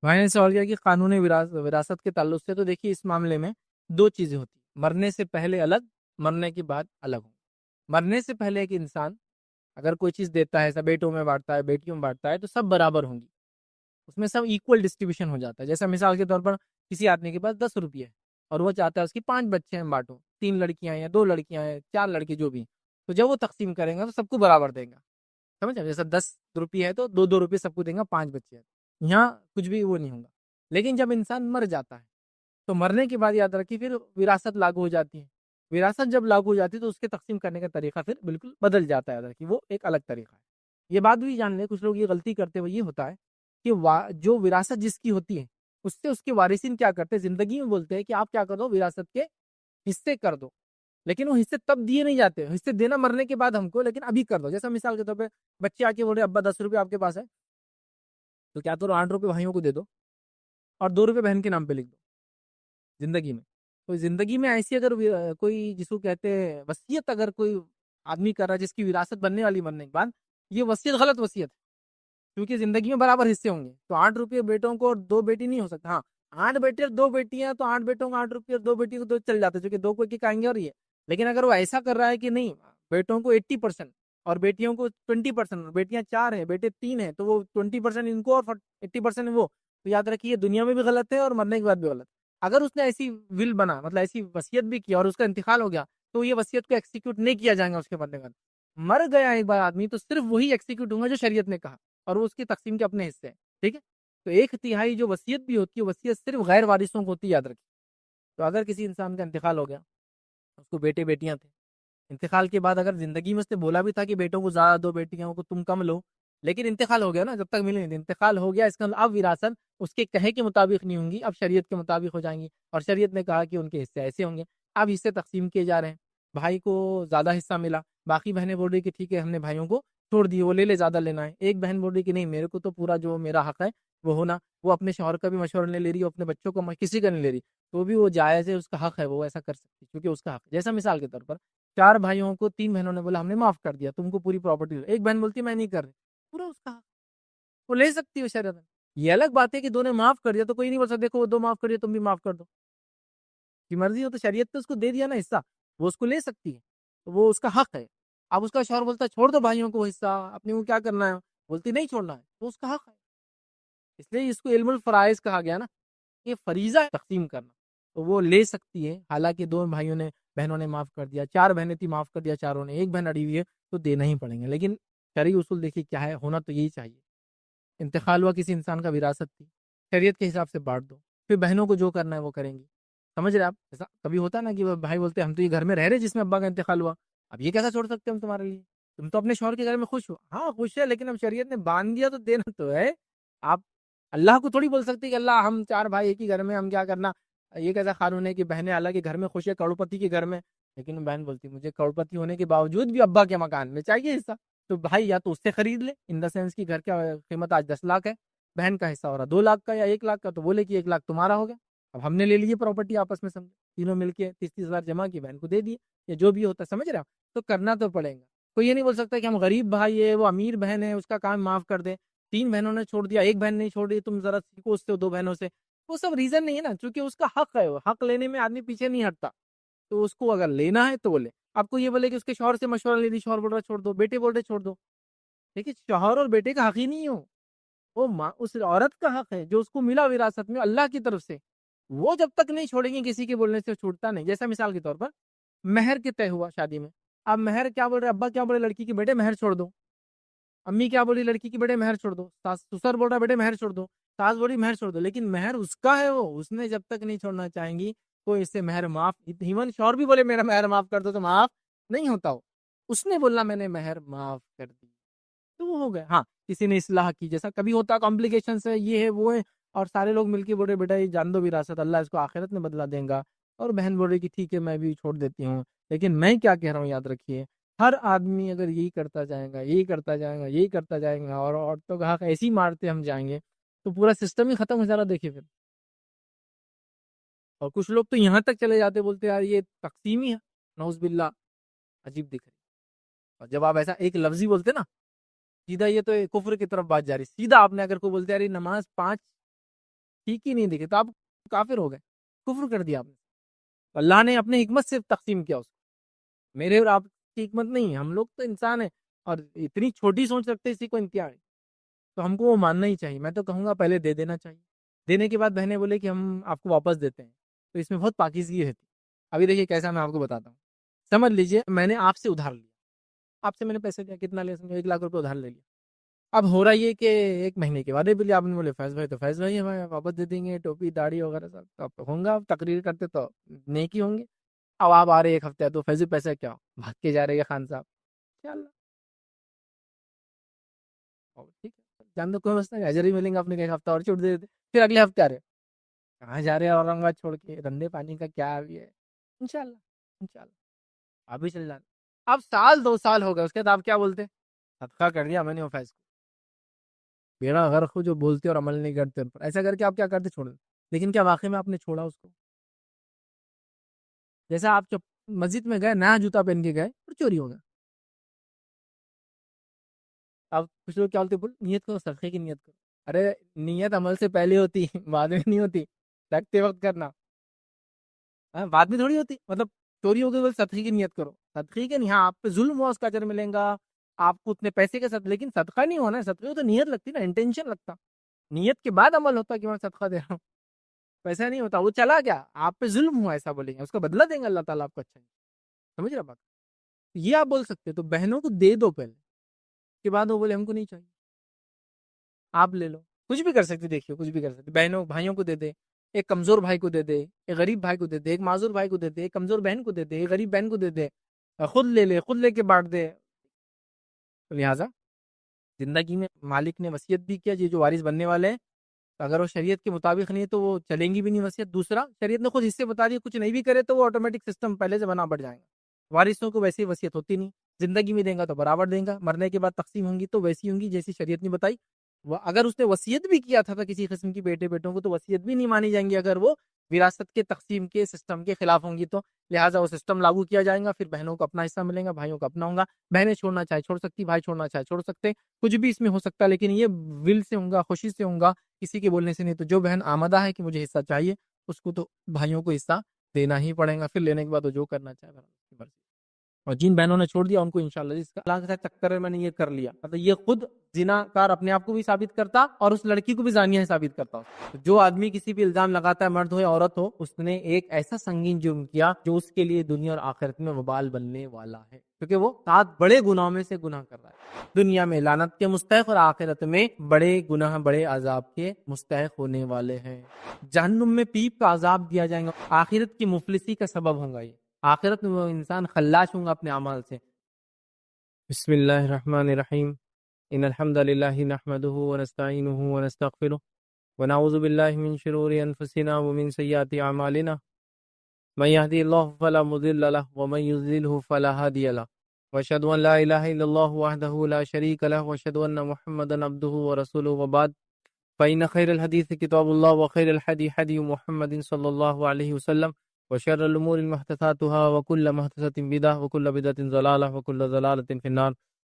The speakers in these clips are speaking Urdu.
بھائی نے سوال کیا کہ قانون وراثت کے تعلق سے، تو دیکھیے اس معاملے میں دو چیزیں ہوتی ہیں، مرنے سے پہلے الگ، مرنے کے بعد الگ ہوں۔ مرنے سے پہلے ایک انسان اگر کوئی چیز دیتا ہے، ایسا بیٹوں میں بانٹتا ہے، بیٹیوں میں بانٹتا ہے، تو سب برابر ہوں گی، اس میں سب ایکول ڈسٹریبیوشن ہو جاتا ہے۔ جیسا مثال کے طور پر کسی آدمی کے پاس 10 روپئے ہے اور وہ چاہتا ہے اس کی 5 بچے ہیں، بانٹو، 3 لڑکیاں ہیں، 2 لڑکیاں ہیں، 4 لڑکے، جو بھی ہیں، تو جب وہ تقسیم کریں گا تو سب کو برابر دیں گا، سمجھ؟ جیسا 10 روپئے ہے تو 2 2 روپئے سب کو دیں گا، 5 بچے ہیں، یہاں کچھ بھی وہ نہیں ہوگا۔ لیکن جب انسان مر جاتا ہے تو مرنے کے بعد یاد رکھیے پھر وراثت لاگو ہو جاتی ہے۔ وراثت جب لاگو ہو جاتی ہے تو اس کے تقسیم کرنے کا طریقہ پھر بالکل بدل جاتا ہے، یاد رکھیے وہ ایک الگ طریقہ ہے۔ یہ بات بھی جان لیں، کچھ لوگ یہ غلطی کرتے ہوئے یہ ہوتا ہے کہ جو وراثت جس کی ہوتی ہے اس سے اس کے وارثین کیا کرتے ہیں، زندگی میں بولتے ہیں کہ آپ کیا کر دو، وراثت کے حصے کر دو، لیکن وہ حصے تب دیے نہیں جاتے، حصے دینا مرنے کے بعد ہم کو، لیکن ابھی کر دو۔ جیسا مثال کے طور پہ بچے آ کے بول رہے ابا 10 روپئے آپ کے پاس ہے، تو کیا کرو 8 روپئے بھائیوں کو دے دو اور 2 روپئے بہن کے نام پہ لکھ دو زندگی میں۔ تو زندگی میں ایسی اگر کوئی جس کو کہتے ہیں وصیت، اگر کوئی آدمی کر رہا ہے جس کی وراثت بننے والی مرنے کے بعد، یہ وصیت غلط وصیت ہے، کیونکہ زندگی میں برابر حصے ہوں گے، تو 8 روپئے بیٹوں کو اور 2 بیٹی نہیں ہو سکتا۔ ہاں، 8 بیٹے اور 2 بیٹیاں تو 8 بیٹوں کو 8 روپئے اور 2 بیٹی کو تو چل جاتے، کیونکہ 2 کو 1 آئیں گے اور یہ۔ لیکن اگر وہ ایسا کر رہا ہے کہ نہیں، بیٹوں کو 80% اور بیٹیوں کو 20%، بیٹیاں 4 ہیں بیٹے 3 ہیں، تو وہ 20% ان کو اور 80% وہ، تو یاد رکھیے دنیا میں بھی غلط ہے اور مرنے کے بعد بھی غلط۔ اگر اس نے ایسی ول بنا، مطلب ایسی وصیت بھی کیا اور اس کا انتقال ہو گیا، تو یہ وصیت کو ایکسیکیوٹ نہیں کیا جائے گا اس کے مرنے کے بعد۔ مر گیا ایک بار آدمی تو صرف وہی ایکسیکیوٹ ہوگا جو شریعت نے کہا، اور وہ اس کی تقسیم کے اپنے حصے ہیں، ٹھیک ہے؟ تو 1/3 جو وصیت بھی ہوتی ہے، وصیت صرف غیر وارثوں کو ہوتی ہے، یاد رکھیے۔ تو اگر کسی انسان کا انتقال ہو گیا، اس کو بیٹے بیٹیاں تھے، انتقال کے بعد اگر زندگی میں اس نے بولا بھی تھا کہ بیٹوں کو زیادہ دو، بیٹیوں کو تم کم لو، لیکن انتقال ہو گیا نا، جب تک ملے نہیں، انتقال ہو گیا، اس کا اب وراثت اس کے کہے کے مطابق نہیں ہوں گی، اب شریعت کے مطابق ہو جائیں گی، اور شریعت نے کہا کہ ان کے حصے ایسے ہوں گے۔ اب حصے تقسیم کیے جا رہے ہیں، بھائی کو زیادہ حصہ ملا، باقی بہنیں بول رہی کہ ٹھیک ہے ہم نے بھائیوں کو چھوڑ دی، وہ لے لے، زیادہ لینا ہے۔ ایک بہن بول رہی کہ نہیں، میرے کو تو پورا جو میرا حق ہے وہ ہونا، وہ اپنے شوہر کا بھی مشورہ نہیں لے رہی، وہ اپنے بچوں کا کسی کا نہیں لے رہی، تو بھی وہ جائز ہے، اس کا حق ہے، وہ ایسا کر سکتی ہے کیونکہ اس کا حق ہے۔ جیسا مثال کے طور پر 4 بھائیوں کو 3 بہنوں نے بولا ہم نے معاف کر دیا، تم کو پوری پراپرٹی، ایک بہن بولتی میں نہیں کر رہی، پورا اس کا حق، وہ لے سکتی ہے شریعت میں۔ یہ الگ بات ہے کہ دو نے معاف کر دیا تو کوئی نہیں بول سکتا دیکھو وہ 2 معاف کر دیا تم بھی معاف کر دو، کی مرضی ہو، تو شریعت تو اس کو دے دیا نا حصہ، وہ اس کو لے سکتی ہے، تو وہ اس کا حق ہے۔ اب اس کا شوہر بولتا ہے چھوڑ دو بھائیوں کو حصہ، اپنے کو کیا کرنا ہے، بولتی نہیں چھوڑنا ہے، تو اس کا حق ہے۔ اس لیے اس کو علم الفرائض کہا گیا نا، یہ فریضہ ہے تقسیم کرنا، تو وہ لے سکتی ہے، حالانکہ 2 بھائیوں نے بہنوں نے معاف کر دیا، 4 بہنیں تھی معاف کر دیا چاروں نے، ایک بہن اڑی ہوئی ہے تو دینا ہی پڑیں گے، لیکن شرعی اصول دیکھیے کیا ہے، ہونا تو یہی چاہیے۔ انتقال ہوا کسی انسان کا، وراثت تھی، شریعت کے حساب سے بانٹ دو، پھر بہنوں کو جو کرنا ہے وہ کریں گی، سمجھ رہے آپ؟ ایسا کبھی ہوتا ہے نا کہ وہ بھائی بولتے ہیں ہم تو یہ گھر میں رہ رہے جس میں ابا کا انتقال ہوا، اب یہ کیسا چھوڑ سکتے ہیں ہم تمہارے لیے، تم تو اپنے شوہر کے گھر میں خوش ہو، ہاں خوش ہے، لیکن اب شریعت نے باندھ دیا تو دینا تو ہے۔ آپ اللہ کو تھوڑی بول سکتے کہ اللہ ہم 4 بھائی ایک ہی گھر میں، ہم کیا کرنا، یہ کیسا قانون ہے کہ بہنیں اللہ کے گھر میں خوش ہے، کروڑپتی کے گھر میں، لیکن بہن بولتی مجھے کروڑپتی ہونے کے باوجود بھی ابا کے مکان میں چاہیے حصہ، تو بھائی یا تو اس سے خرید لے، ان دا سینس کی گھر کا قیمت آج 10 لاکھ ہے، بہن کا حصہ ہو رہا 2 لاکھ کا یا 1 لاکھ کا، تو بولے کہ 1 لاکھ تمہارا ہو گیا، اب ہم نے لے لیے پراپرٹی آپس میں، سمجھے تینوں مل کے 30-30 ہزار جمع کی، بہن کو دے دیے، یا جو بھی ہوتا ہے، سمجھ رہے آپ؟ تو کرنا تو پڑے گا۔ کوئی یہ نہیں بول سکتا کہ ہم غریب بھائی ہے، وہ امیر بہن ہے، اس کا کام معاف کر دیں، 3 بہنوں نے چھوڑ دیا، ایک بہن نہیں چھوڑ رہی، تم ذرا سیکھو اس سے 2 بہنوں سے، وہ سب ریزن نہیں ہے نا، چونکہ اس کا حق ہے، وہ حق لینے میں آدمی پیچھے نہیں ہٹتا، تو اس کو اگر لینا ہے تو وہ لے۔ آپ کو یہ بولے کہ اس کے شوہر سے مشورہ لے لی، شوہر بول رہا چھوڑ دو، بیٹے بول رہے چھوڑ دو، دیکھیے شوہر اور بیٹے کا حق ہی نہیں ہو، وہ ماں اس عورت کا حق ہے جو اس کو ملا وراثت میں اللہ کی طرف سے، وہ جب تک نہیں چھوڑیں گے کسی کے بولنے سے چھوٹتا نہیں۔ جیسا مثال کے طور پر مہر کے طے ہوا شادی میں، اب مہر کیا بول رہے، ابا کیا بولے لڑکی کے بیٹے مہر چھوڑ دو، امی کیا بولی لڑکی کی بیٹے مہر چھوڑ دو، سسر بول رہا بیٹے مہر چھوڑ دو، ساس بولی مہر چھوڑ دو، لیکن مہر اس کا ہے، وہ اس نے جب تک نہیں چھوڑنا چاہیں گی کوئی اس سے مہر معاف، ایون شوہر بھی بولے میرا مہر معاف کر دو تو معاف نہیں ہوتا ہو، اس نے بولنا میں نے مہر معاف کر دی تو وہ ہو گیا۔ ہاں کسی نے اصلاح کی، جیسا کبھی ہوتا کمپلیکیشن ہے، یہ ہے وہ ہے، اور سارے لوگ مل کے بول رہے بیٹا یہ جان دو وراثت، اللہ اس کو آخرت میں بدلا دیں گا، اور بہن بول رہی کہ ٹھیک ہے میں بھی چھوڑ دیتی ہوں، لیکن میں کیا کہہ رہا ہوں یاد رکھیے، ہر آدمی اگر یہی کرتا جائے گا، یہی کرتا جائے گا، یہی کرتا جائے گا، اور عورتوں کا حق ایسے ہی مارتے ہم جائیں گے، تو پورا سسٹم ہی ختم ہو جا رہا، دیکھیے پھر۔ اور کچھ لوگ تو یہاں تک چلے جاتے، بولتے یار یہ تقسیم ہی ہے، نعوذ باللہ، عجیب دکھ رہی، اور جب آپ ایسا ایک لفظی بولتے نا، سیدھا یہ تو کفر کی طرف بات جا رہی، سیدھا آپ نے اگر کوئی بولتے یار یہ نماز 5 ٹھیک ہی نہیں دکھے تو آپ کافر ہو گئے، کفر کر دیا آپ نے. اللہ نے اپنے حکمت سے تقسیم کیا اس کو، میرے اور آپ کی حکمت نہیں ہے. ہم لوگ تو انسان ہیں اور اتنی چھوٹی سوچ رکھتے اسی کو انتہا ہے، تو ہم کو وہ ماننا ہی چاہیے. میں تو کہوں گا پہلے دے دینا چاہیے، دینے کے بعد بہنیں بولے کہ ہم آپ کو واپس دیتے ہیں، تو اس میں بہت پاکیزگی رہتی. ابھی دیکھیے کیسا میں آپ کو بتاتا ہوں. سمجھ لیجئے میں نے آپ سے ادھار لیا، آپ سے میں نے پیسے لیا، کتنا لیا؟ 1,00,000 روپے ادھار لے لیا. اب ہو رہا یہ کہ 1 مہینے کے بعد بھی آپ نے بولے فیض بھائی، تو فیض بھائی ہمیں واپس دے دیں گے، ٹوپی داڑھی وغیرہ سب تو اب ہوں گا، تقریر کرتے تو نیکی ہوں گے. اب آپ آ رہے 1 ہفتے تو فیض پیسہ کیا بھاگ کے جا رہے ہیں خان صاحب. چل ٹھیک ہے، جان دو کوئی مسئلہ نہیں، اجر ہی ملیں گے. آپ نے 1 ہفتہ اور چھوٹ دے دیتے، پھر اگلے ہفتے آ رہے کہاں جا رہے ہیں؟ اورنگ آباد چھوڑ کے دھندے پانی کا کیا ابھی ہے؟ انشاءاللہ انشاءاللہ ابھی چل جانا. اب سال 2 سال ہو گئے، اس کے بعد آپ کیا بولتے؟ صدقہ کر دیا میں نے وہ فیض کو. بیڑا غرق ہو جو بولتے اور عمل نہیں کرتے ان پر. ایسا کر کے آپ کیا کرتے؟ چھوڑ دیں. لیکن کیا واقعی میں آپ نے چھوڑا اس کو؟ جیسا آپ مسجد میں گئے نیا جوتا پہن کے گئے اور چوری ہو گیا. اب کچھ لوگ کیا بولتے؟ بول نیت کرو، صدقے کی نیت کرو. ارے نیت عمل سے پہلے ہوتی بعد میں نہیں ہوتی، لگتے وقت کرنا. بعد میں تھوڑی ہوتی. مطلب چوری ہو گئی تو صدقے کی نیت کرو، صدقے کے نہیں. ہاں آپ پہ ظلم ہوا اس کا اجر ملے گا آپ کو اتنے پیسے کے ساتھ، لیکن صدقہ نہیں ہونا ہے. صدقے کو تو نیت لگتی نا، انٹینشن لگتا. نیت کے بعد عمل ہوتا کہ میں صدقہ دے رہا ہوں، پیسہ نہیں ہوتا. وہ چلا گیا، آپ پہ ظلم ہوا ایسا بولیں گے، اس کا بدلہ دیں گے اللہ تعالیٰ آپ کو. اچھا سمجھ رہا بات؟ یہ آپ بول سکتے تو بہنوں کو دے دو پہلے، کے بعد وہ بولے ہم کو نہیں چاہیے، آپ لے لو. کچھ بھی کر سکتے، دیکھیے کچھ بھی کر سکتے. بہنوں بھائیوں کو دے دے، ایک کمزور بھائی کو دے دے، ایک غریب بھائی کو دے دے، ایک معذور بھائی کو دے دے، ایک کمزور بہن کو دے دے، ایک غریب بہن کو دے دے، خود لے لے، خود لے کے بانٹ دے. لہٰذا زندگی میں مالک نے وصیت بھی کیا جو وارث بننے والے ہیں، اگر وہ شریعت کے مطابق نہیں ہے تو وہ چلیں گی بھی نہیں وصیت. دوسرا شریعت نے خود حصے بتا دیے، کچھ نہیں بھی کرے تو وہ آٹومیٹک سسٹم پہلے سے بنا پڑ جائے گا. وارثوں کو ویسی وصیت ہوتی نہیں، زندگی میں دیں گا تو برابر دیں گا، مرنے کے بعد تقسیم ہوں گی تو ویسی ہوں گی جیسی شریعت نے بتائی. اگر اس نے وصیت بھی کیا تھا کسی قسم کی بیٹے بیٹوں کو تو وصیت بھی نہیں مانی جائیں گی اگر وہ وراثت کے تقسیم کے سسٹم کے خلاف ہوں گی. تو لہٰذا وہ سسٹم لاگو کیا جائے گا. پھر بہنوں کو اپنا حصہ ملے گا، بھائیوں کو اپنا ہوگا. بہنیں چھوڑنا چاہے چھوڑ سکتی، بھائی چھوڑنا چاہے چھوڑ سکتے، کچھ بھی اس میں ہو سکتا ہے. لیکن یہ ول سے ہوں گا، خوشی سے ہوں گا، کسی کے بولنے سے نہیں. تو جو بہن آمدہ ہے کہ مجھے حصہ چاہیے، اس کو تو بھائیوں کو حصہ دینا ہی پڑے گا. پھر لینے کے بعد وہ جو کرنا چاہے گا. اور جن بہنوں نے چھوڑ دیا ان کو انشاءاللہ جس کا اللہ کے چکر میں نے یہ کر لیا، مطلب یہ خود زنا کار اپنے آپ کو بھی ثابت کرتا اور اس لڑکی کو بھی زانیہ ثابت کرتا. جو آدمی کسی بھی الزام لگاتا ہے، مرد ہو یا عورت ہو، اس نے ایک ایسا سنگین جرم کیا جو اس کے لیے دنیا اور آخرت میں وبال بننے والا ہے، کیونکہ وہ 7 بڑے گناہوں میں سے گناہ کر رہا ہے. دنیا میں لعنت کے مستحق اور آخرت میں بڑے گناہ بڑے عذاب کے مستحق ہونے والے ہیں. جہنم میں پیپ کا عذاب دیا جائے گا، آخرت کی مفلسی کا سبب ہوگا. یہ آخرت میں وہ انسان خلاش ہوں گا اپنے اعمال سے. بسم اللہ الرحمن الرحیم. ان الحمد للہ نحمده ونستعینه ونستغفره ونعوذ باللہ من شرور انفسنا ومن سیئات اعمالنا من يهدي الله فلا مضل له ومن يضلل فلا هادي له واشهد ان لا اله الا الله وحده لا شريك له واشهد ان محمدا عبده ورسوله وبعد فإن خير الحديث كتاب الله وخير الهدي هدي محمد صلى الله عليه وسلم وشر الأمور محدثاتها وكل محدثة بدعة وكل بدعة ضلالة وكل ضلالة في النار.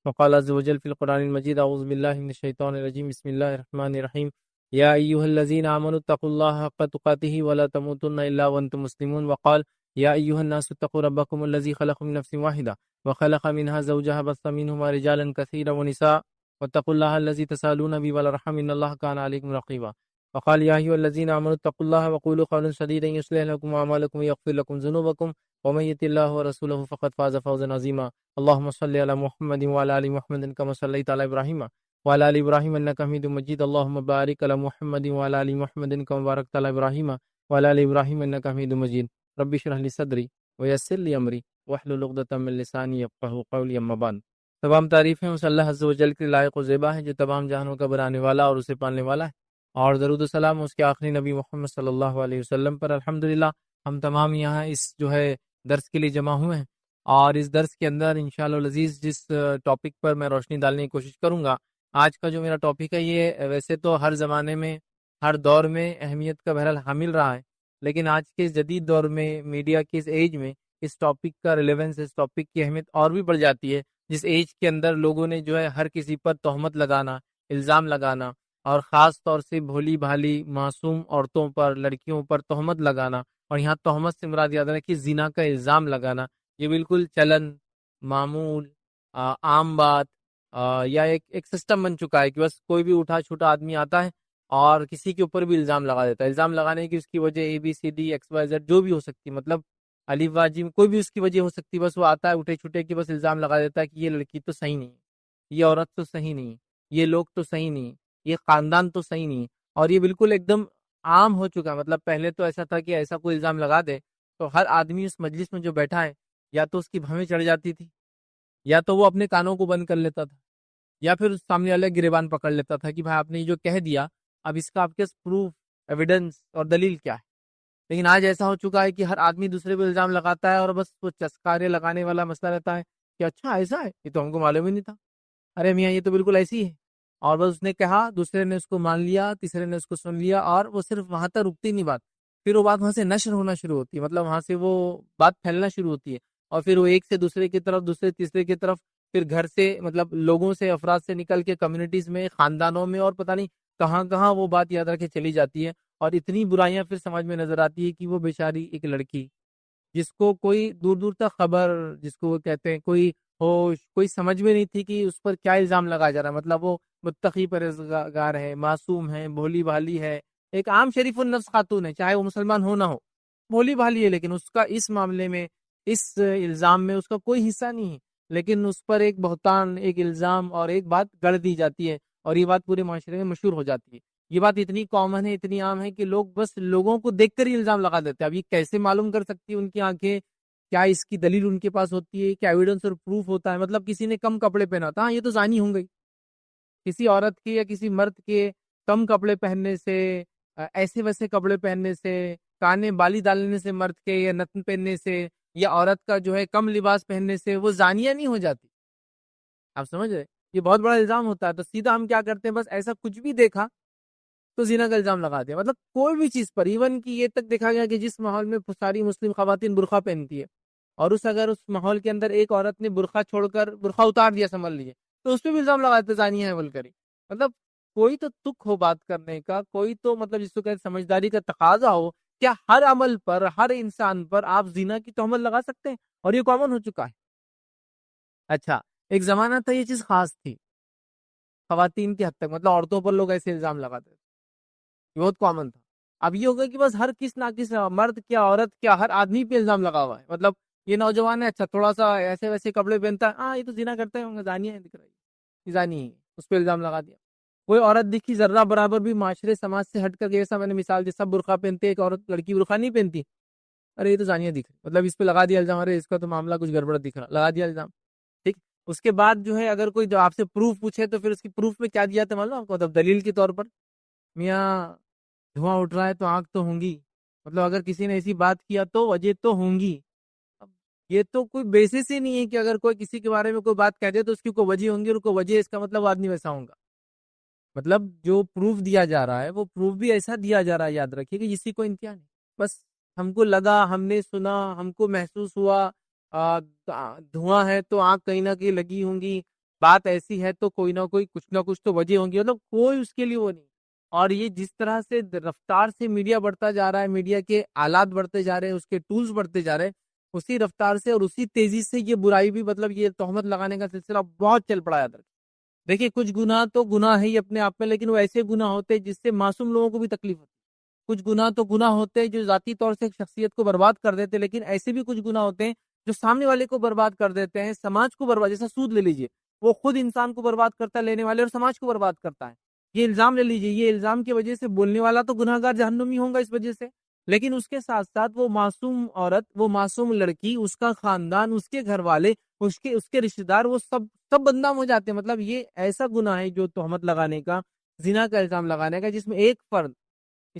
وقال عز وجل في القرآن المجيد أعوذ بالله من الشيطان الرجيم بسم الله الرحمن الرحيم يا أيها الذين آمنوا اتقوا الله حق تقاته ولا تموتن إلا وأنتم مسلمون. وقال يا أيها الناس اتقوا ربكم الذي خلق من نفس واحدة وخلق منها زوجها بث منهما رجالا كثيرا ونساء واتقوا الله الذي تسالون به والأرحام إن الله كان عليكم رقيبا. وقال يا أيها الذين آمنوا اتقوا الله وقولوا قولا سديدا يصلح لكم أعمالكم ويغفر لكم ذنوبكم ومن يطع الله ورسوله فقد فاز فوزا عظيما. اللهم صل على محمد وعلى آل محمد كما صليت على إبراهيم وعلى آل إبراهيم إنك حميد مجيد. اللهم بارك على محمد وعلى آل محمد كما باركت على إبراهيم وعلى آل إبراهيم إنك حميد مجيد. رب اشرح لي صدري ويسر لي أمري واحلل عقدة من لساني يفقهوا قولي. أما بعد، تمام تعریفیں اس اللہ عز و جل کے لائق و زیبا ہے جو تمام جہانوں کا بنانے والا اور اسے پالنے والا ہے، اور درود و سلام اس کے آخری نبی محمد صلی اللہ علیہ وسلم پر. الحمدللہ ہم تمام یہاں اس جو ہے درس کے لیے جمع ہوئے ہیں، اور اس درس کے اندر انشاءاللہ العزیز جس ٹاپک پر میں روشنی ڈالنے کی کوشش کروں گا، آج کا جو میرا ٹاپک ہے یہ ویسے تو ہر زمانے میں ہر دور میں اہمیت کا بہرحال حامل رہا ہے، لیکن آج کے جدید دور میں میڈیا کے اس ایج میں اس ٹاپک کا ریلیونس، اس ٹاپک کی اہمیت اور بھی بڑھ جاتی ہے، جس ایج کے اندر لوگوں نے جو ہے ہر کسی پر تہمت لگانا، الزام لگانا اور خاص طور سے بھولی بھالی معصوم عورتوں پر، لڑکیوں پر تہمت لگانا، اور یہاں تہمت سے مراد یاد رکھیں کہ زنا کا الزام لگانا، یہ بالکل چلن، معمول، عام بات، یا ایک سسٹم بن چکا ہے کہ بس کوئی بھی اٹھا چھوٹا آدمی آتا ہے اور کسی کے اوپر بھی الزام لگا دیتا ہے. الزام لگانے کی اس کی وجہ ABCD XYZ جو بھی ہو سکتی، مطلب الف با جیم کوئی بھی اس کی وجہ ہو سکتی، بس وہ آتا ہے اٹھے چھوٹے کہ بس الزام لگا دیتا ہے کہ یہ لڑکی تو صحیح نہیں، یہ عورت تو صحیح نہیں، یہ لوگ تو صحیح نہیں، یہ خاندان تو صحیح نہیں. اور یہ بالکل ایک دم عام ہو چکا. مطلب پہلے تو ایسا تھا کہ ایسا کوئی الزام لگا دے تو ہر آدمی اس مجلس میں جو بیٹھا ہے یا تو اس کی بھویں چڑھ جاتی تھی، یا تو وہ اپنے کانوں کو بند کر لیتا تھا، یا پھر اس سامنے والے گریبان پکڑ لیتا تھا کہ بھائی آپ نے یہ جو کہہ دیا اب اس کا آپ کے پروف، ایویڈنس اور دلیل کیا ہے. لیکن آج ایسا ہو چکا ہے کہ ہر آدمی دوسرے پہ الزام لگاتا ہے اور بس وہ چسکارے لگانے والا مسئلہ رہتا ہے کہ اچھا ایسا ہے، یہ تو ہم کو معلوم ہی نہیں تھا، ارے میاں یہ تو بالکل ایسی ہے. اور بس اس نے کہا، دوسرے نے اس کو مان لیا، تیسرے نے اس کو سن لیا، اور وہ صرف وہاں تک رکتی نہیں بات، پھر وہ بات وہاں سے نشر ہونا شروع ہوتی ہے. مطلب وہاں سے وہ بات پھیلنا شروع ہوتی ہے، اور پھر وہ ایک سے دوسرے کی طرف، دوسرے تیسرے کی طرف، پھر گھر سے، مطلب لوگوں سے، افراد سے نکل کے کمیونٹیز میں، خاندانوں میں، اور پتہ نہیں کہاں کہاں وہ بات یاد رکھے چلی جاتی ہے. اور اتنی برائیاں پھر سمجھ میں نظر آتی ہے کہ وہ بیچاری ایک لڑکی جس کو کوئی دور دور تک خبر، جس کو وہ کہتے ہیں کوئی ہوش، کوئی سمجھ میں نہیں تھی کہ اس پر کیا الزام لگایا جا رہا ہے. مطلب وہ متقی پرہیزگار ہے، معصوم ہے، بھولی بھالی ہے، ایک عام شریف النفس خاتون ہے، چاہے وہ مسلمان ہو نہ ہو، بھولی بھالی ہے، لیکن اس کا اس معاملے میں، اس الزام میں اس کا کوئی حصہ نہیں ہے. لیکن اس پر ایک بہتان، ایک الزام اور ایک بات گڑ دی جاتی ہے، اور یہ بات پورے معاشرے میں مشہور ہو جاتی ہے. یہ بات اتنی کامن ہے، اتنی عام ہے کہ لوگ بس لوگوں کو دیکھ کر ہی الزام لگا دیتے ہیں. اب یہ کیسے معلوم کر سکتی ہے ان کی آنکھیں؟ کیا اس کی دلیل ان کے پاس ہوتی ہے؟ کیا ایویڈنس اور پروف ہوتا ہے؟ مطلب کسی نے کم کپڑے پہنا تھا، ہاں یہ تو زانی ہوں گئی. کسی عورت کے یا کسی مرد کے کم کپڑے پہننے سے، ایسے ویسے کپڑے پہننے سے، کانے بالی ڈالنے سے مرد کے، یا نتن پہننے سے، یا عورت کا جو ہے کم لباس پہننے سے وہ زانیہ نہیں ہو جاتی. آپ سمجھ رہے؟ یہ بہت بڑا الزام ہوتا ہے. تو سیدھا ہم کیا کرتے ہیں، بس ایسا کچھ بھی دیکھا تو زنا کا الزام لگا دیا. مطلب کوئی بھی چیز پر، ایون کہ یہ تک دیکھا گیا کہ جس ماحول میں ساری مسلم خواتین برقع پہنتی ہے، اور اگر اس ماحول کے اندر ایک عورت نے برقع چھوڑ کر برقع اتار دیا، سنبھل لیے، تو اس پہ بھی الزام لگاتے زانیہ ہے بول کر ہی. مطلب کوئی تو تک ہو بات کرنے کا، کوئی تو مطلب جس کو کہتے سمجھداری کا تقاضا ہو. کیا ہر عمل پر، ہر انسان پر آپ زنا کی تہمت لگا سکتے ہیں؟ اور یہ کامن ہو چکا ہے. اچھا، ایک زمانہ تھا یہ چیز خاص تھی خواتین کی حد تک، مطلب عورتوں پر لوگ ایسے الزام لگاتے تھے، یہ بہت کامن تھا. اب یہ ہوگا کہ بس ہر کس نہ کس، مرد کیا عورت کیا، ہر آدمی پہ الزام لگا ہوا ہے. مطلب یہ نوجوان ہے، اچھا تھوڑا سا ایسے ویسے کپڑے پہنتا ہے، ہاں یہ تو زنا کرتے ہوں گے، زانی ہے، دکھ رہی ہے، زانی ہے، اس پہ الزام لگا دیا. کوئی عورت دکھی ذرہ برابر بھی معاشرے سماج سے ہٹ کر، جیسا میں نے مثال دی، سب برقع پہنتے، ایک عورت لڑکی برقع نہیں پہنتی، ارے یہ تو زانیہ دکھ رہی، مطلب اس پہ لگا دیا الزام، ارے اس کا تو معاملہ کچھ گڑبڑ دکھ رہا، لگا دیا الزام. ٹھیک. اس کے بعد جو ہے اگر کوئی جو آپ سے پروف پوچھے تو پھر اس کی پروف میں کیا دیا تھا معلوم آپ کو؟ مطلب دلیل کے طور پر، میاں دھواں اٹھ رہا ہے تو آنکھ تو ہوں گی، مطلب اگر کسی نے ایسی بات کیا تو وجہ تو ہوں گی. اب یہ تو کوئی بیسس ہی نہیں ہے کہ اگر کوئی کسی کے بارے میں کوئی بات کہہ دے تو اس کی کوئی وجہ ہوں گی، اور کوئی وجہ اس کا مطلب وہ آدمی ویسا ہوگا. مطلب جو پروف دیا جا رہا ہے وہ پروف بھی ایسا دیا جا رہا ہے، یاد رکھیے کہ اسی کو امتحان نہیں. بس ہم کو لگا، ہم نے سنا، ہم کو محسوس ہوا، دھواں ہے تو آنکھ کہیں نہ کہیں لگی ہوں گی، بات ایسی ہے تو کوئی نہ کوئی کچھ نہ کچھ تو وجہ ہوں گی. مطلب کوئی اس کے لیے وہ نہیں. اور یہ جس طرح سے رفتار سے میڈیا بڑھتا جا رہا ہے، میڈیا کے آلات بڑھتے جا رہے ہیں، اس کے ٹولز بڑھتے جا رہے ہیں، اسی رفتار سے اور اسی تیزی سے یہ برائی بھی، مطلب یہ تہمت لگانے کا سلسلہ بہت چل پڑا ہے. دیکھیے کچھ گناہ تو گناہ ہے ہی اپنے آپ میں، لیکن وہ ایسے گناہ ہوتے ہیں جس سے معصوم لوگوں کو بھی تکلیف ہوتی ہے. کچھ گناہ تو گناہ ہوتے ہیں جو ذاتی طور سے ایک شخصیت کو برباد کر دیتے ہیں، لیکن ایسے بھی کچھ گناہ ہوتے ہیں جو سامنے والے کو برباد کر دیتے ہیں، سماج کو برباد. جیسا سود لے لیجئے، وہ خود انسان کو برباد کرتا ہے لینے والے، اور سماج کو برباد کرتا ہے. یہ الزام لے لیجئے، یہ الزام کی وجہ سے بولنے والا تو گناہ گار جہنمی ہوگا اس وجہ سے، لیکن اس کے ساتھ ساتھ وہ معصوم عورت، وہ معصوم لڑکی، اس کا خاندان، اس کے گھر والے، اس کے رشتہ دار، وہ سب بدنام ہو جاتے ہیں. مطلب یہ ایسا گناہ ہے جو تہمت لگانے کا، زنا کا الزام لگانے کا، جس میں ایک فرد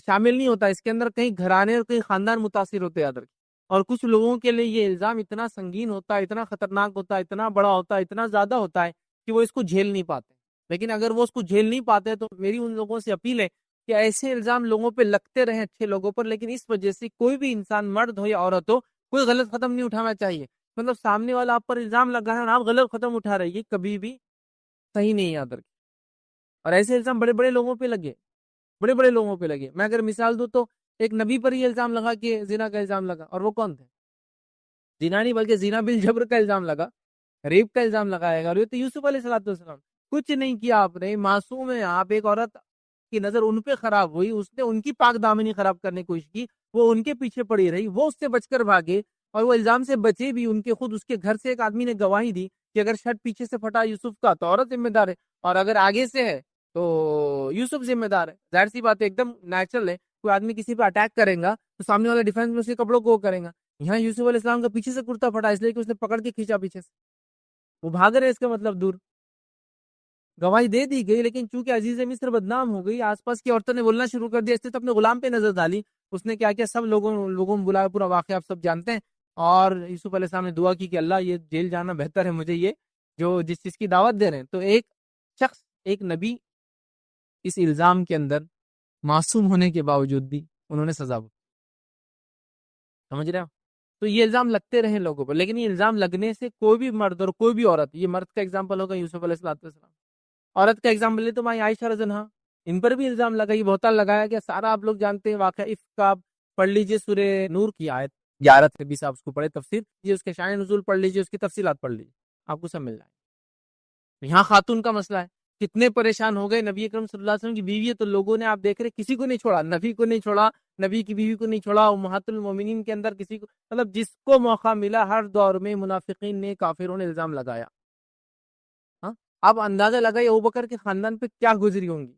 شامل نہیں ہوتا، اس کے اندر کئی گھرانے اور کئی خاندان متاثر ہوتے ہیں. اور کچھ لوگوں کے لیے یہ الزام اتنا سنگین ہوتا ہے، اتنا خطرناک ہوتا ہے، اتنا بڑا ہوتا ہے، اتنا زیادہ ہوتا ہے کہ وہ اس کو جھیل نہیں پاتے. لیکن اگر وہ اس کو جھیل نہیں پاتے تو میری ان لوگوں سے اپیل ہے کہ ایسے الزام لوگوں پہ لگتے رہیں، اچھے لوگوں پر، لیکن اس وجہ سے کوئی بھی انسان، مرد ہو یا عورت ہو، کوئی غلط قدم نہیں اٹھانا چاہیے. مطلب سامنے والا آپ پر الزام لگا ہے اور آپ غلط قدم اٹھا رہے ہیں، یہ کبھی بھی صحیح نہیں. یاد رکھیں. اور ایسے الزام بڑے بڑے لوگوں پہ لگے، بڑے بڑے لوگوں پہ لگے. میں اگر مثال دوں تو ایک نبی پر ہی الزام لگا کہ زنا کا الزام لگا، اور وہ کون تھے؟ زنا نہیں بلکہ زنا بالجبر کا الزام لگا، ریپ کا الزام لگایا گا. اور یہ تو یوسف علیہ السلام، کچھ نہیں کیا آپ نے، معصوم ہے آپ. ایک عورت کی نظر ان پہ خراب ہوئی، اس نے ان کی پاک دامنی خراب کرنے کی کوشش کی، وہ ان کے پیچھے پڑی رہی، وہ اس سے بچ کر بھاگے اور وہ الزام سے بچے بھی. ان کے خود اس کے گھر سے ایک آدمی نے گواہی دی کہ اگر شرٹ پیچھے سے پھٹا یوسف کا تو عورت ذمہ دار ہے، اور اگر آگے سے ہے تو یوسف ذمہ دار ہے. ظاہر سی بات ہے، ایک دم نیچرل ہے. کوئی آدمی کسی پہ اٹیک کرے گا تو سامنے والا ڈیفینس میں اس کے کپڑوں کو کرے گا. یہاں یوسف علیہ السلام کا پیچھے سے کرتا پھٹا اس لیے کہ اس نے پکڑ کے کھینچا پیچھے سے، وہ بھاگ رہے. اس کا مطلب دور گواہی دے دی گئی، لیکن چونکہ عزیز مصر بدنام ہو گئی، آس پاس کی عورتوں نے بولنا شروع کر دیا، اس نے تو اپنے غلام پہ نظر ڈالی. اس نے کیا کیا سب لوگوں نے بلایا، پورا واقعہ آپ سب جانتے ہیں. اور یوسف علیہ السلام نے دعا کی کہ اللہ یہ جیل جانا بہتر ہے مجھے، یہ جو جس چیز کی دعوت دے رہے ہیں. تو ایک شخص، ایک نبی، اس الزام کے اندر معصوم ہونے کے باوجود بھی انہوں نے سزا دی. سمجھ رہے ہو؟ تو یہ الزام لگتے رہے لوگوں پر، لیکن یہ الزام لگنے سے کوئی بھی مرد اور کوئی بھی عورت، یہ مرد کا اگزامپل ہوگا یوسف علیہ السلام، عورت کا اگزامپل لے تو مائی عائشہ رضی اللہ عنہا، ان پر بھی الزام لگا، یہ بہتان لگایا گیا. سارا آپ لوگ جانتے ہیں واقعہ عفق کا. پڑھ لیجئے سورہ نور کی آیت 11 سے 20، آپ اس کو پڑھے تفسیر یہ اس کے شان نزول پڑھ لیجئے، اس کی تفصیلات پڑھ لیجئے، آپ کو سب مل جائے. یہاں خاتون کا مسئلہ ہے، کتنے پریشان ہو گئے. نبی اکرم صلی اللہ علیہ وسلم کی بیوی ہے تو لوگوں نے، آپ دیکھ رہے کسی کو نہیں چھوڑا، نبی کو نہیں چھوڑا، نبی کی بیوی کو نہیں چھوڑا، امہات المومنین کے اندر کسی کو، مطلب جس کو موقع ملا ہر دور میں منافقین نے، کافروں نے الزام لگایا. ہاں، اب اندازہ لگائیے ابوبکر کے خاندان پہ کیا گزری ہوں گی،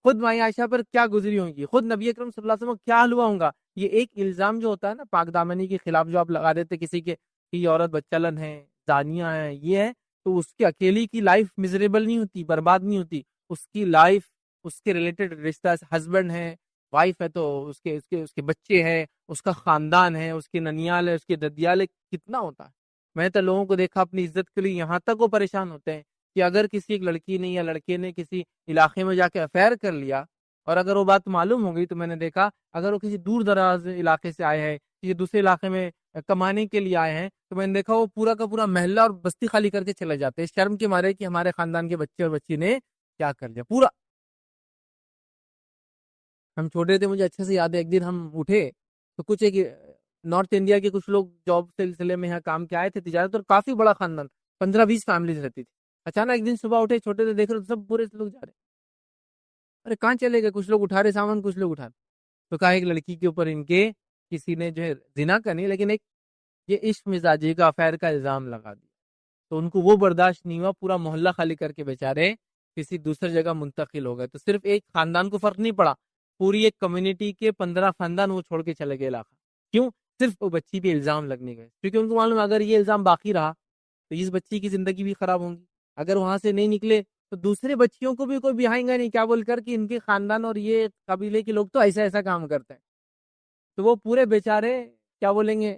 خود مائی عائشہ پر کیا گزری ہوں گی، خود نبی اکرم صلی اللہ علیہ وسلم کو کیا حلوا ہوگا. یہ ایک الزام جو ہوتا ہے نا پاک دامنی کے خلاف، جو آپ لگا دیتے کسی کے کہ یہ عورت بچلن ہے، زانیہ ہے، یہ ہے، تو اس کی اکیلی کی لائف مزریبل نہیں ہوتی، برباد نہیں ہوتی. اس کی لائف، اس کے ریلیٹڈ رشتہ، ہسبینڈ ہے، وائف ہے، تو اس کے بچے ہیں، اس کا خاندان ہے، اس کے ننیال ہے، اس کے ددیال ہے، کتنا ہوتا ہے. میں تو لوگوں کو دیکھا اپنی عزت کے لیے یہاں تک وہ پریشان ہوتے ہیں کہ اگر کسی ایک لڑکی نے یا لڑکے نے کسی علاقے میں جا کے افیئر کر لیا، اور اگر وہ بات معلوم ہو گئی، تو میں نے دیکھا اگر وہ کسی دور دراز علاقے سے آئے ہیں، کسی دوسرے علاقے میں کمانے کے لیے آئے ہیں، تو میں نے دیکھا وہ پورا کا پورا محلہ اور بستی خالی کر کے چلے جاتے ہیں، شرم کے مارے کہ ہمارے خاندان کے بچے اور بچی نے کیا کر لیا. پورا ہم چھوٹے تھے، مجھے اچھے سے یاد ہے، ایک دن ہم اٹھے تو کچھ ایک نارتھ انڈیا کے کچھ لوگ جاب سلسلے میں یہاں کام کے آئے تھے، تجارت، اور کافی بڑا خاندان، 15-20 فیملیز رہتی تھی. اچانک ایک دن صبح اٹھے، چھوٹے سے دیکھ رہے سب پورے لوگ جا رہے. ارے کہاں چلے گئے؟ کچھ لوگ اٹھا رہے سامان، کچھ لوگ اٹھا رہے. تو کہا ایک لڑکی کے اوپر ان کے کسی نے جو ہے زنا کا نہیں، لیکن ایک یہ عشق مزاجی کا افیئر کا الزام لگا دیا. تو ان کو وہ برداشت نہیں ہوا، پورا محلہ خالی کر کے بیچارے کسی دوسری جگہ منتقل ہو گئے. تو صرف ایک خاندان کو فرق نہیں پڑا، پوری ایک کمیونٹی کے 15 خاندان وہ چھوڑ کے چلے گئے علاقہ. کیوں؟ صرف وہ بچی پہ الزام لگنے گئے، کیونکہ ان کو معلوم ہے اگر یہ الزام باقی رہا تو اس بچی کی زندگی بھی خراب ہوں گی. اگر وہاں سے نہیں نکلے تو دوسرے بچیوں کو بھی کوئی بہائیں گا نہیں، کیا بول کر کہ ان کے خاندان اور یہ قبیلے کے لوگ تو ایسا ایسا کام کرتے ہیں. تو وہ پورے بیچارے کیا بولیں گے،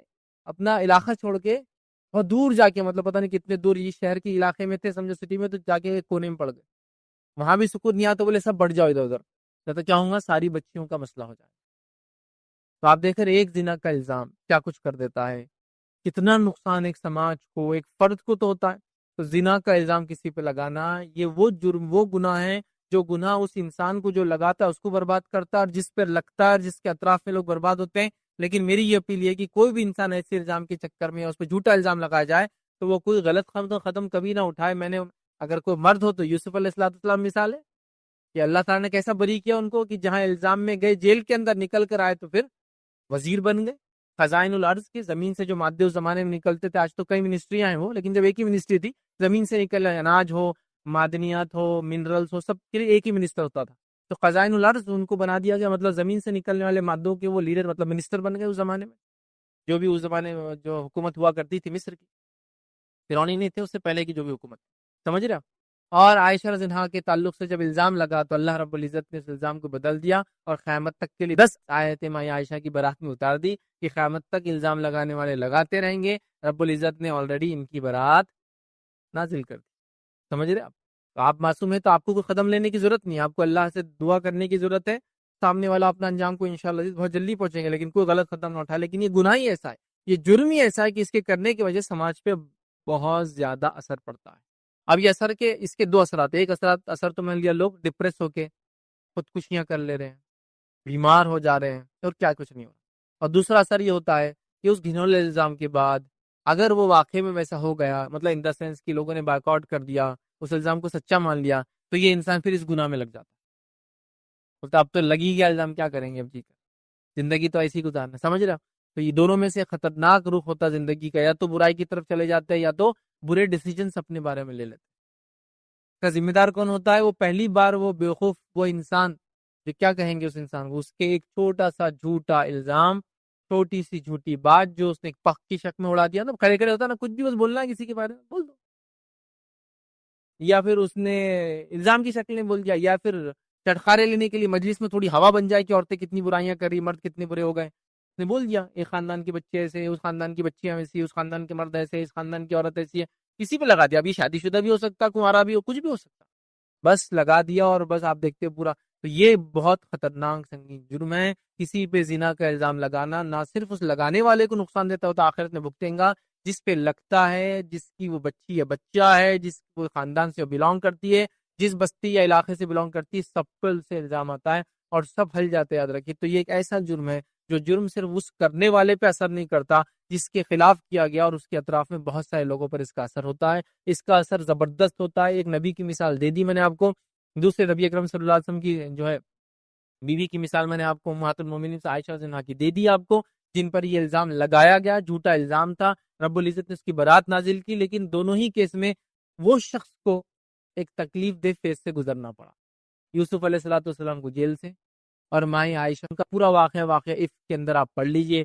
اپنا علاقہ چھوڑ کے اور دور جا کے، مطلب پتہ نہیں کتنے دور، یہ شہر کے علاقے میں تھے سمجھو، سٹی میں، تو جا کے کونے میں پڑ گئے. وہاں بھی سکون نہیں آتا، بولے سب بڑھ جاؤ ادھر ادھر، تو چاہوں گا ساری بچیوں کا مسئلہ ہو جائے. تو آپ دیکھ رہے ایک زنا کا الزام کیا کچھ کر دیتا ہے، کتنا نقصان ایک سماج کو، ایک فرد کو تو ہوتا ہے. تو زنا کا الزام کسی پہ لگانا، یہ وہ جرم، وہ گناہ ہے جو گناہ اس انسان کو جو لگاتا ہے اس کو برباد کرتا ہے، اور جس پہ لگتا ہے اور جس کے اطراف میں لوگ برباد ہوتے ہیں. لیکن میری یہ اپیل ہے کہ کوئی بھی انسان ایسے الزام کے چکر میں اس پہ جھوٹا الزام لگایا جائے تو وہ کوئی غلط قدم کبھی نہ اٹھائے. میں نے اگر کوئی مرد ہو تو یوسف علیہ السلام مثال ہے کہ اللہ تعالیٰ نے کیسا بری کیا ان کو، کہ جہاں الزام میں گئے جیل کے اندر نکل کر آئے تو پھر وزیر بن گئے. خزائن الارض کے، زمین سے جو مادے اس زمانے میں نکلتے تھے، آج تو کئی منسٹریاں ہیں وہ، لیکن جب ایک ہی منسٹری تھی، زمین سے نکل اناج ہو، معدنیات ہو، منرلز ہو، سب کے لیے ایک ہی منسٹر ہوتا تھا. تو خزائن الارض ان کو بنا دیا گیا، مطلب زمین سے نکلنے والے مادوں کے وہ لیڈر، مطلب منسٹر بن گئے اس زمانے میں. جو بھی اس زمانے میں جو حکومت ہوا کرتی تھی مصر کی، فرعونی نہیں تھے، اس سے پہلے کی جو بھی حکومت، سمجھ رہے. اور عائشہ رضی اللہ عنہا کے تعلق سے جب الزام لگا تو اللہ رب العزت نے اس الزام کو بدل دیا اور قیامت تک کے لیے 10 آیتیں مائی عائشہ کی برات میں اتار دی کہ قیامت تک الزام لگانے والے لگاتے رہیں گے. رب العزت نے آلریڈی ان کی برات نازل کر دی. سمجھ رہے تو آپ معصوم ہیں تو آپ کو کوئی قدم لینے کی ضرورت نہیں، آپ کو اللہ سے دعا کرنے کی ضرورت ہے. سامنے والا اپنا انجام کو انشاءاللہ بہت جلدی پہنچیں گے، لیکن کوئی غلط قدم نہ اٹھائے. لیکن یہ گناہ ہی ایسا ہے، یہ جرم ہی ایسا ہے کہ اس کے کرنے کی وجہ سماج پہ بہت زیادہ اثر پڑتا ہے. اب یہ اس کے دو اثرات، ایک اثر تو میں لیا لوگ ڈپریس ہو کے خودکشیاں کر لے رہے ہیں، بیمار ہو جا رہے ہیں اور کیا کچھ نہیں ہو رہا، اور دوسرا اثر یہ ہوتا ہے کہ اس گھنولے الزام کے بعد اگر وہ واقعے میں ویسا ہو گیا، مطلب ان دا سینس کہ لوگوں نے بائک آؤٹ کر دیا، اس الزام کو سچا مان لیا، تو یہ انسان پھر اس گناہ میں لگ جاتا ہے، بولتا اب تو لگی گیا الزام، کیا کریں گے اب جی کر، زندگی تو ایسی گزارنا، سمجھ رہا؟ تو یہ دونوں میں سے خطرناک رخ ہوتا زندگی کا، یا تو برائی کی طرف چلے جاتے ہیں یا تو برے ڈیسیجنز اپنے بارے میں لے لیتے ہیں۔ کا ذمہ دار کون ہوتا ہے؟ وہ پہلی بار وہ بیوقوف، وہ انسان جو کیا کہیں گے اس انسان کو، اس کے ایک چھوٹا سا جھوٹا الزام، چھوٹی سی جھوٹی بات جو اس نے ایک پخ کی شک میں اڑا دیا نا، کھڑے کھڑے ہوتا نا، کچھ بھی بس بولنا ہے کسی کے بارے میں بول دو، یا پھر اس نے الزام کی شکل میں بول دیا، یا پھر چٹخارے لینے کے لیے مجلس میں تھوڑی ہوا بن جائے کہ عورتیں کتنی برائیاں کر رہی، مرد کتنے برے ہو گئے، اس نے بول دیا ایک خاندان کے بچے ایسے، اس خاندان کی بچیاں ایسی، اس خاندان کے مرد ایسے، اس خاندان کی عورت ایسی ہے، کسی پہ لگا دیا، ابھی شادی شدہ بھی ہو سکتا، کنوارا بھی ہو، کچھ بھی ہو سکتا، بس لگا دیا، اور بس آپ دیکھتے پورا۔ تو یہ بہت خطرناک سنگین جرم ہے، کسی پہ زنا کا الزام لگانا، نہ صرف اس لگانے والے کو نقصان دیتا ہوتا، آخرت میں بھگتیں گا، جس پہ لگتا ہے، جس کی وہ بچی یا بچہ ہے، جس وہ خاندان سے بلانگ کرتی ہے، جس بستی یا علاقے سے بلانگ کرتی ہے، سب پر سے الزام آتا ہے اور سب ہل جاتے ہیں، یاد رکھیے۔ تو یہ ایک ایسا جرم ہے جو جرم صرف اس کرنے والے پہ اثر نہیں کرتا جس کے خلاف کیا گیا، اور اس کے اطراف میں بہت سارے لوگوں پر اس کا اثر ہوتا ہے، اس کا اثر زبردست ہوتا ہے۔ ایک نبی کی مثال دے دی میں نے آپ کو، دوسرے نبی اکرم صلی اللہ علیہ وسلم کی جو ہے بیوی کی مثال میں نے آپ کو امہات المومنین سے عائشہ رضی اللہ عنہا کی دے دی آپ کو، جن پر یہ الزام لگایا گیا، جھوٹا الزام تھا، رب العزت نے اس کی برات نازل کی، لیکن دونوں ہی کیس میں وہ شخص کو ایک تکلیف دہ فیز سے گزرنا پڑا، یوسف علیہ الصلوۃ والسلام کو جیل سے، اور مائیں عائشہ کا پورا واقعہ عفق کے اندر آپ پڑھ لیجئے،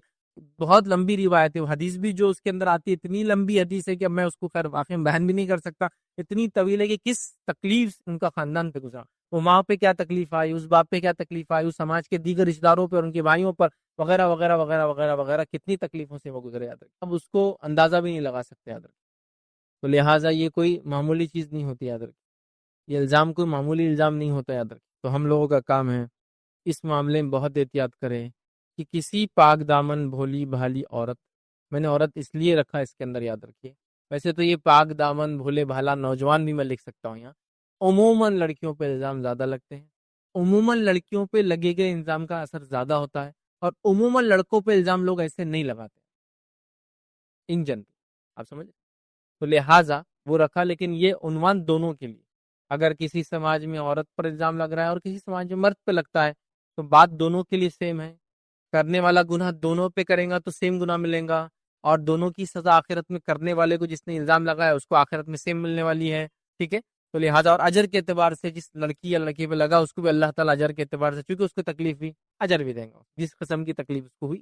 بہت لمبی روایت ہے، حدیث بھی جو اس کے اندر آتی ہے اتنی لمبی حدیث ہے کہ اب میں اس کو خیر واقعہ میں بیان بھی نہیں کر سکتا، اتنی طویل ہے کہ کس تکلیف ان کا خاندان پہ گزرا، وہ ماں پہ کیا تکلیف آئی، اس باپ پہ کیا تکلیف آئی، اس سماج کے دیگر رشتہ داروں پر، ان کے بھائیوں پر، وغیرہ وغیرہ وغیرہ وغیرہ وغیرہ، کتنی تکلیفوں سے وہ گزرے، یاد رکھیں، اب اس کو اندازہ بھی نہیں لگا سکتے، یاد رکھیں۔ تو لہٰذا یہ کوئی معمولی چیز نہیں ہوتی، یاد رکھیں، یہ الزام کوئی معمولی الزام نہیں ہوتا، یاد رکھیں۔ تو ہم لوگوں کا کام ہے اس معاملے میں بہت احتیاط کریں کہ کسی پاک دامن بھولی بھالی عورت، میں نے عورت اس لیے رکھا اس کے اندر، یاد رکھیے، ویسے تو یہ پاک دامن بھولے بھالا نوجوان بھی میں لکھ سکتا ہوں یہاں، عموماً لڑکیوں پہ الزام زیادہ لگتے ہیں، عموماً لڑکیوں پہ لگے گئے الزام کا اثر زیادہ ہوتا ہے، اور عموماً لڑکوں پہ الزام لوگ ایسے نہیں لگاتے ان جنرل، آپ سمجھے؟ تو لہٰذا وہ رکھا، لیکن یہ عنوان دونوں کے لیے، اگر کسی سماج میں عورت پر الزام لگ رہا ہے اور کسی سماج میں مرد پہ لگتا ہے تو بات دونوں کے لیے سیم ہے، کرنے والا گناہ دونوں پہ کریں گا تو سیم گناہ ملیں گا، اور دونوں کی سزا آخرت میں کرنے والے کو جس نے الزام لگایا اس کو آخرت میں سیم ملنے والی ہے، ٹھیک ہے؟ تو لہٰذا اور اجر کے اعتبار سے جس لڑکی یا لڑکی پہ لگا اس کو بھی اللہ تعالیٰ اجر کے اعتبار سے، چونکہ اس کو تکلیف بھی اجر بھی دیں گا جس قسم کی تکلیف اس کو ہوئی،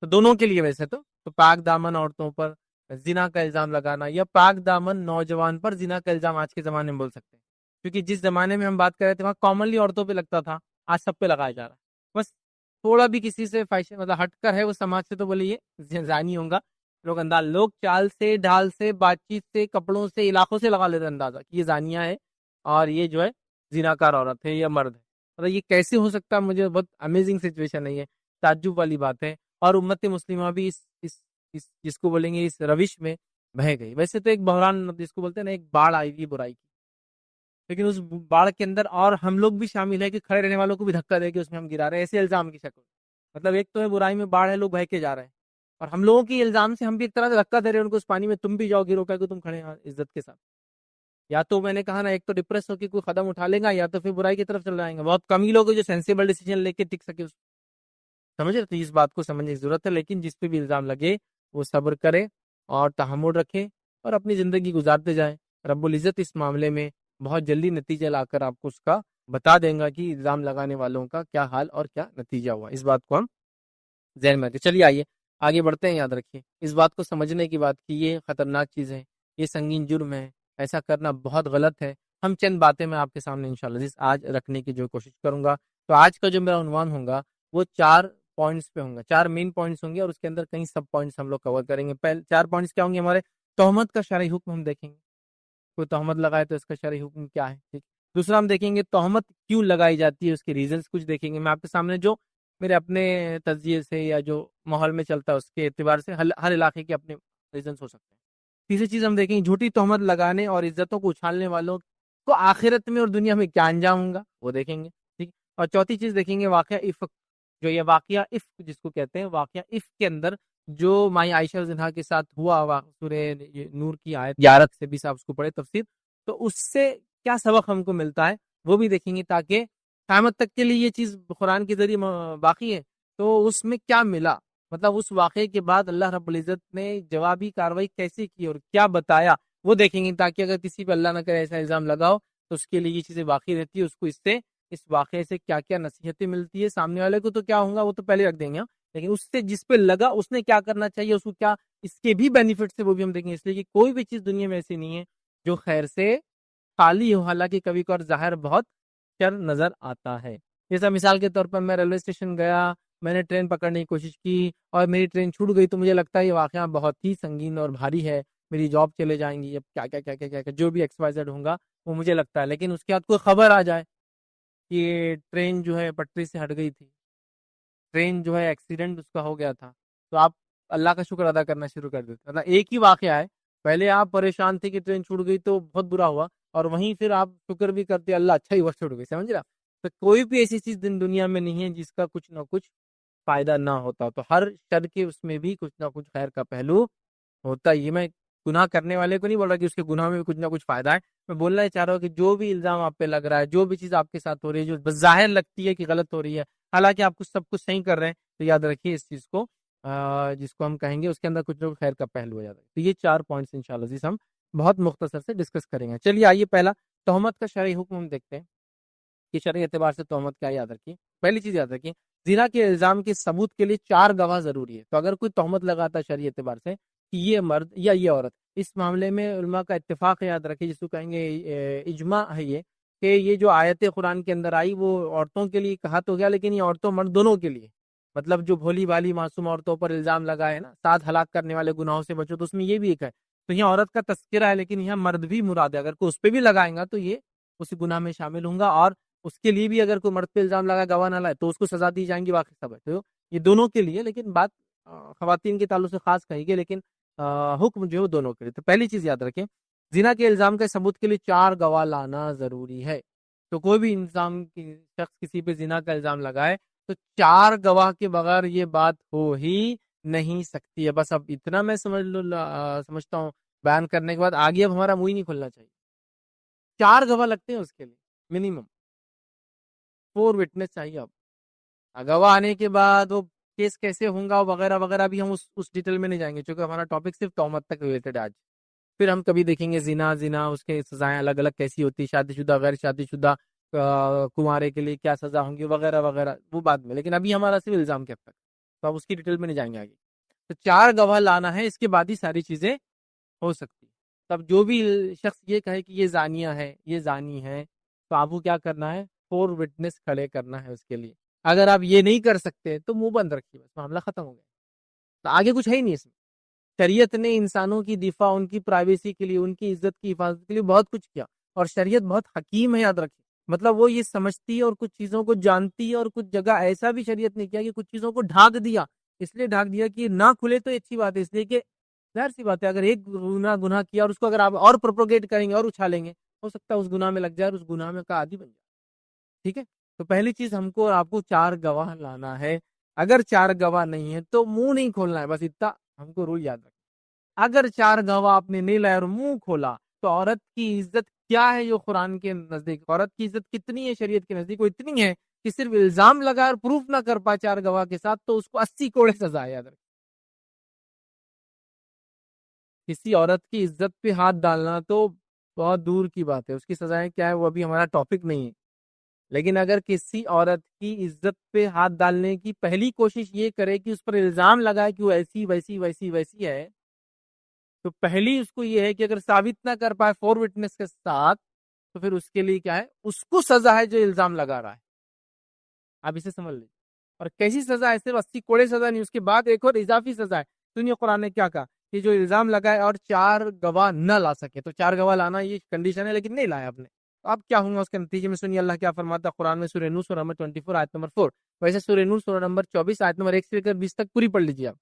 تو دونوں کے لیے ویسے تو پاک دامن عورتوں پر زنا کا الزام لگانا، یا پاک دامن نوجوان پر زنا کا الزام آج کے زمانے میں بول سکتے ہیں، کیونکہ جس زمانے میں ہم بات کر رہے تھے وہاں کامنلی عورتوں پہ لگتا تھا، آج سب پہ لگایا جا رہا ہے، بس تھوڑا بھی کسی سے مطلب ہٹ کر ہے وہ سماج سے تو بولے یہ زانی ہوگا، لوگ چال سے، ڈھال سے، بات چیت سے، کپڑوں سے، علاقوں سے لگا لیتے اندازہ کہ یہ زانیہ ہے اور یہ جو ہے زناکار عورت ہے یا مرد ہے، مطلب یہ کیسے ہو سکتا ہے؟ مجھے بہت امیزنگ سچویشن ہے، یہ تعجب والی بات ہے، اور امت مسلمہ بھی اس جس کو بولیں گے اس روش میں بہہ گئی۔ ویسے تو ایک بحران جس کو بولتے ہیں نا، ایک باڑھ آئی گی برائی کی، لیکن اس باڑھ کے اندر اور ہم لوگ بھی شامل ہیں کہ کھڑے رہنے والوں کو بھی دھکا دے کے اس میں ہم گرا رہے ہیں، ایسے الزام کی شکل، مطلب ایک تو ہے برائی میں باڑھ ہے، لوگ بہہ کے جا رہے ہیں، اور ہم لوگوں کی الزام سے ہم بھی ایک طرح سے دھکا دے رہے ہیں ان کو اس پانی میں، تم بھی جاؤ گرو کہ تم کھڑے ہیں عزت کے ساتھ، یا تو میں نے کہا نا، ایک تو ڈپریس ہو کے کوئی قدم اٹھا لے گا، یا تو پھر برائی کی طرف چل جائیں گے، بہت کم ہی لوگ جو سینسیبل ڈیسیجن لے کے ٹک سکے اس، سمجھ رہے؟ تو اس بات کو سمجھنے کی ضرورت ہے، لیکن جس پہ بھی الزام لگے وہ صبر کرے اور تحمل رکھے اور اپنی زندگی گزارتے جائیں، رب العزت اس معاملے میں بہت جلدی نتیجہ لا کر آپ کو اس کا بتا دیں گا کہ الزام لگانے والوں کا کیا حال اور کیا نتیجہ ہوا، اس بات کو ہم ذہن میں رکھیں۔ چلیے آئیے آگے بڑھتے ہیں، یاد رکھیے اس بات کو سمجھنے کی بات کہ یہ خطرناک چیز ہے، یہ سنگین جرم ہے، ایسا کرنا بہت غلط ہے۔ ہم چند باتیں میں آپ کے سامنے انشاءاللہ آج رکھنے کی جو کوشش کروں گا، تو آج کا جو میرا عنوان ہوگا وہ 4 پوائنٹس پہ ہوں گا، 4 مین پوائنٹس ہوں گے، اور اس کے اندر کئی سب پوائنٹس ہم لوگ کور کریں گے۔ پہلے 4 پوائنٹس کیا ہوں گے ہمارے؟ تہمت کا شرعی حکم ہم دیکھیں گے، کوئی تہمت لگائے تو اس کا شرعی حکم کیا ہے، ٹھیک۔ دوسرا ہم دیکھیں گے تہمت کیوں لگائی جاتی ہے، اس کے ریزنز کچھ دیکھیں گے، میں آپ کے سامنے جو میرے اپنے تجزیے سے یا جو ماحول میں چلتا ہے اس کے اعتبار سے، ہر علاقے کے اپنے ریزنز ہو سکتے ہیں۔ تیسری چیز ہم دیکھیں گے جھوٹی تہمت لگانے اور عزتوں کو اچھالنے والوں کو آخرت میں اور دنیا میں کیا انجام ہوگا وہ دیکھیں گے، ٹھیک۔ اور چوتھی چیز دیکھیں گے واقعہ افق، جو یہ واقعہ افق جس کو کہتے ہیں، واقعہ افق کے اندر جو مائی عائشہ رضی اللہ عنہا کے ساتھ ہوا سورہ نور کی آیت 11 سے 20 آپ اس کو پڑھے تفسیر، تو اس سے کیا سبق ہم کو ملتا ہے وہ بھی دیکھیں گے، تاکہ قیامت تک کے لیے یہ چیز قرآن کے ذریعے باقی ہے تو اس میں کیا ملا، مطلب اس واقعے کے بعد اللہ رب العزت نے جوابی کاروائی کیسے کی اور کیا بتایا وہ دیکھیں گے، تاکہ اگر کسی پہ اللہ نہ کرے ایسا الزام لگاؤ تو اس کے لیے یہ چیزیں باقی رہتی ہے، اس کو اس واقعے سے کیا کیا نصیحتیں ملتی ہے، سامنے والے کو تو کیا ہوگا وہ تو پہلے رکھ دیں گے، لیکن اس سے جس پہ لگا اس نے کیا کرنا چاہیے، اس کو کیا اس کے بھی بینیفٹس ہے وہ بھی ہم دیکھیں گے، اس لیے کہ کوئی بھی چیز دنیا میں ایسی نہیں ہے جو خیر سے خالی ہو، حالانکہ کبھی کبھار ظاہر بہت شر نظر آتا ہے۔ جیسا مثال کے طور پر میں ریلوے اسٹیشن گیا، میں نے ٹرین پکڑنے کی کوشش کی اور میری ٹرین چھوٹ گئی تو مجھے لگتا ہے یہ واقعہ بہت ہی سنگین اور بھاری ہے، میری جاب چلے جائیں گی، اب کیا کیا کیا کیا کیا جو بھی ایکس وائی زیڈ ہوگا وہ مجھے لگتا ہے، لیکن اس کے بعد کوئی خبر آ جائے کہ ٹرین جو ہے پٹری سے ہٹ گئی تھی، ٹرین جو ہے ایکسیڈنٹ اس کا ہو گیا تھا، تو آپ اللہ کا شکر ادا کرنا شروع کر دیتے، مطلب ایک ہی واقعہ ہے، پہلے آپ پریشان تھے کہ ٹرین چھوٹ گئی تو بہت برا ہوا، اور وہیں پھر آپ شکر بھی کرتے اللہ اچھا ہی ہوا چھوٹ گئی، سمجھ رہا؟ تو کوئی بھی ایسی چیز دنیا میں نہیں ہے جس کا کچھ نہ کچھ فائدہ نہ ہوتا، تو ہر شر کے اس میں بھی کچھ نہ کچھ خیر کا پہلو ہوتا ہے۔ یہ میں گناہ کرنے والے کو نہیں بول رہا کہ اس کے گناہ میں بھی کچھ نہ کچھ فائدہ ہے، میں بولنا چاہ رہا ہوں کہ جو بھی الزام آپ پہ لگ رہا ہے، جو بھی چیز آپ کے ساتھ ہو رہی ہے جو بظاہر لگتی ہے کہ غلط ہو رہی ہے، حالانکہ آپ کچھ سب کچھ صحیح کر رہے ہیں، تو یاد رکھیے اس چیز کو جس کو ہم کہیں گے اس کے اندر کچھ نہ کچھ خیر کا پہلو ہو جاتا ہے۔ تو یہ 4 پوائنٹس انشاءاللہ عزیز ہم بہت مختصر سے ڈسکس کریں گے۔ چلیے آئیے پہلا تہمت کا شرعی حکم ہم دیکھتے ہیں کہ شرعی اعتبار سے تہمت کیا یاد رکھیے۔ پہلی چیز یاد رکھیے، زنا کے الزام کے ثبوت کے لیے 4 گواہ ضروری ہے، تو اگر کوئی تہمت لگاتا ہے شرعی اعتبار سے کہ یہ مرد یا یہ عورت، اس معاملے میں علماء کا اتفاق ہے، یاد رکھیے جس کو کہیں گے اجماع ہے یہ، کہ یہ جو آیت قرآن کے اندر آئی وہ عورتوں کے لیے کہا تو گیا، لیکن یہ عورتوں مرد دونوں کے لیے، مطلب جو بھولی بالی معصوم عورتوں پر الزام لگائے نا 7 ہلاک کرنے والے گناہوں سے بچو، تو اس میں یہ بھی ایک ہے، تو یہاں عورت کا تذکرہ ہے لیکن یہاں مرد بھی مراد ہے، اگر کوئی اس پہ بھی لگائیں گا تو یہ اس گناہ میں شامل ہوں گا، اور اس کے لیے بھی اگر کوئی مرد پہ الزام لگا گواہ نہ لائے تو اس کو سزا دی جائیں گی، باقی سب ہے، تو یہ دونوں کے لیے، لیکن بات خواتین کے تعلق سے خاص کہی گئی، لیکن حکم جو ہے وہ دونوں کے لیے۔ تو پہلی چیز یاد رکھیں، زنا کے الزام کے ثبوت کے لیے 4 گواہ لانا ضروری ہے، تو کوئی بھی انسان شخص کسی پہ زنا کا الزام لگائے تو 4 گواہ کے بغیر یہ بات ہو ہی نہیں سکتی ہے۔ بس اب اتنا میں سمجھتا ہوں بیان کرنے کے بعد آگے اب ہمارا منہ ہی نہیں کھلنا چاہیے، 4 گواہ لگتے ہیں اس کے لیے منیمم، 4 وٹنس چاہیے، اب گواہ آنے کے بعد وہ کیس کیسے ہوگا وغیرہ وغیرہ بھی ہم اس ڈیٹیل میں نہیں جائیں گے، چونکہ ہمارا ٹاپک صرف تہمت تک ریلیٹڈ ہے آج، پھر ہم کبھی دیکھیں گے زنا اس کے سزائیں الگ الگ کیسی ہوتی، شادی شدہ غیر شادی شدہ کنوارے کے لیے کیا سزا ہوں گی وغیرہ وغیرہ، وہ بعد میں، لیکن ابھی ہمارا صرف الزام کے حد تک، تو اب اس کی ڈیٹیل میں نہیں جائیں گے آگے، تو 4 گواہ لانا ہے، اس کے بعد ہی ساری چیزیں ہو سکتی۔ تب جو بھی شخص یہ کہے کہ یہ زانیہ ہے یہ زانی ہے تو آپ کو کیا کرنا ہے، 4 وٹنس کھڑے کرنا ہے اس کے لیے، اگر آپ یہ نہیں کر سکتے تو منہ بند رکھیے، بس معاملہ ختم ہو گیا، تو آگے کچھ ہے ہی نہیں اس میں۔ شریعت نے انسانوں کی دفاع، ان کی پرائیویسی کے لیے، ان کی عزت کی حفاظت کے لیے بہت کچھ کیا، اور شریعت بہت حکیم ہے، یاد رکھیں، مطلب وہ یہ سمجھتی ہے اور کچھ چیزوں کو جانتی ہے، اور کچھ جگہ ایسا بھی شریعت نے کیا کہ کچھ چیزوں کو ڈھانک دیا، اس لیے ڈھانک دیا کہ نہ کھلے تو اچھی بات ہے، اس لیے کہ ظاہر سی بات ہے اگر ایک گناہ کیا اور اس کو اگر آپ اور پروپوگیٹ کریں گے اور اچھالیں گے، ہو سکتا ہے اس گناہ میں لگ جائے اور اس گناہ میں کا عادی بن جائے، ٹھیک ہے؟ تو پہلی چیز ہم کو اور آپ کو 4 گواہ لانا ہے، اگر 4 گواہ نہیں ہے تو منہ نہیں کھولنا ہے، بس اتنا ہم کو رول یاد رکھنا، اگر 4 گواہ آپ نے نہیں لائے اور منہ کھولا تو عورت کی عزت کیا ہے جو قرآن کے نزدیک، عورت کی عزت کتنی ہے شریعت کے نزدیک، وہ اتنی ہے کہ صرف الزام لگا اور پروف نہ کر پائے 4 گواہ کے ساتھ تو اس کو 80 کوڑے سزا ہے، یاد رکھیں۔ کسی عورت کی عزت پہ ہاتھ ڈالنا تو بہت دور کی بات ہے، اس کی سزائیں کیا ہے وہ ابھی ہمارا ٹاپک نہیں ہے، لیکن اگر کسی عورت کی عزت پہ ہاتھ ڈالنے کی پہلی کوشش یہ کرے کہ اس پر الزام لگائے کہ وہ ایسی ویسی ویسی ویسی ہے، تو پہلی اس کو یہ ہے کہ اگر ثابت نہ کر پائے 4 وٹنس کے ساتھ تو پھر اس کے لیے کیا ہے، اس کو سزا ہے جو الزام لگا رہا ہے، آپ اسے سمجھ لیجیے، اور کیسی سزا ہے، صرف 80 کوڑے سزا نہیں، اس کے بعد ایک اور اضافی سزا ہے، سنیے قرآن نے کیا کہا کہ جو الزام لگائے اور 4 گواہ نہ لا سکے، تو 4 گواہ لانا یہ کنڈیشن ہے، لیکن نہیں لایا آپ نے، تو اب کیا ہوگا اس کے نتیجے میں، سنیے اللہ کیا فرماتا ہے قرآن میں سورہ نور سورہ نمبر 24 آیت نمبر 4، ویسے سورہ نور سورہ نمبر 24 آیت نمبر 1 سے لے کر 20 تک پوری پڑھ لیجیے آپ،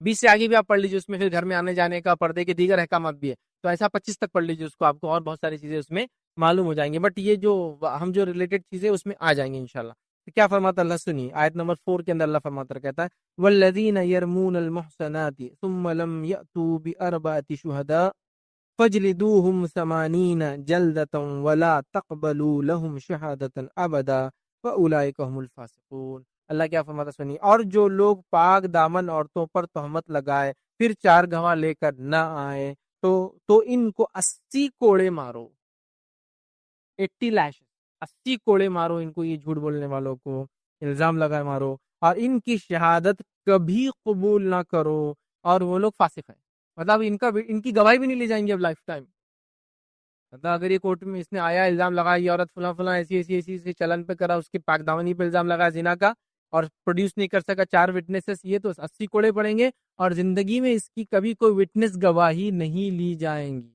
20 سے آگے بھی آپ پڑھ لیجیے، اس میں پھر گھر میں آنے جانے کا، پردے کے دیگر احکامات بھی ہے، تو ایسا 25 تک پڑھ لیجیے اس کو، آپ کو اور بہت ساری چیزیں اس میں معلوم ہو جائیں گی، بٹ یہ جو ہم جو ریلیٹڈ چیزیں اس میں آ جائیں گے انشاءاللہ۔ تو کیا فرماتا اللہ سنی، آیت نمبر 4 کے اندر اللہ فرماتا کہتا ہے والذین یرمون المحصنات ثم لم یأتوا بأربعة شہداء فجلدوهم 80 جلدة ولا تقبلوا لهم شہادة ابدا فاولئک هم الفاسقون۔ اللہ کیا فرماتا سنی، اور جو لوگ پاک دامن عورتوں پر تہمت لگائے پھر 4 گواہ لے کر نہ آئے تو ان کو 80 کوڑے مارو، 80 لیش، 80 کوڑے مارو ان کو، یہ جھوٹ بولنے والوں کو الزام لگائے مارو، اور ان کی شہادت کبھی قبول نہ کرو، اور وہ لوگ فاسق ہیں، مطلب ان کی گواہی بھی نہیں لی جائیں گی اب لائف ٹائم۔ مطلب اگر یہ کورٹ میں اس نے آیا الزام لگایا یہ عورت فلاں فلاں ایسی چلن پہ کرا، اس کے پاک دامنی پہ الزام لگایا زنا کا، اور پروڈیوس نہیں کر سکا 4 وٹنسز، یہ تو 80 کوڑے پڑیں گے، اور زندگی میں اس کی کبھی کوئی وٹنس گواہی نہیں لی جائیں گی۔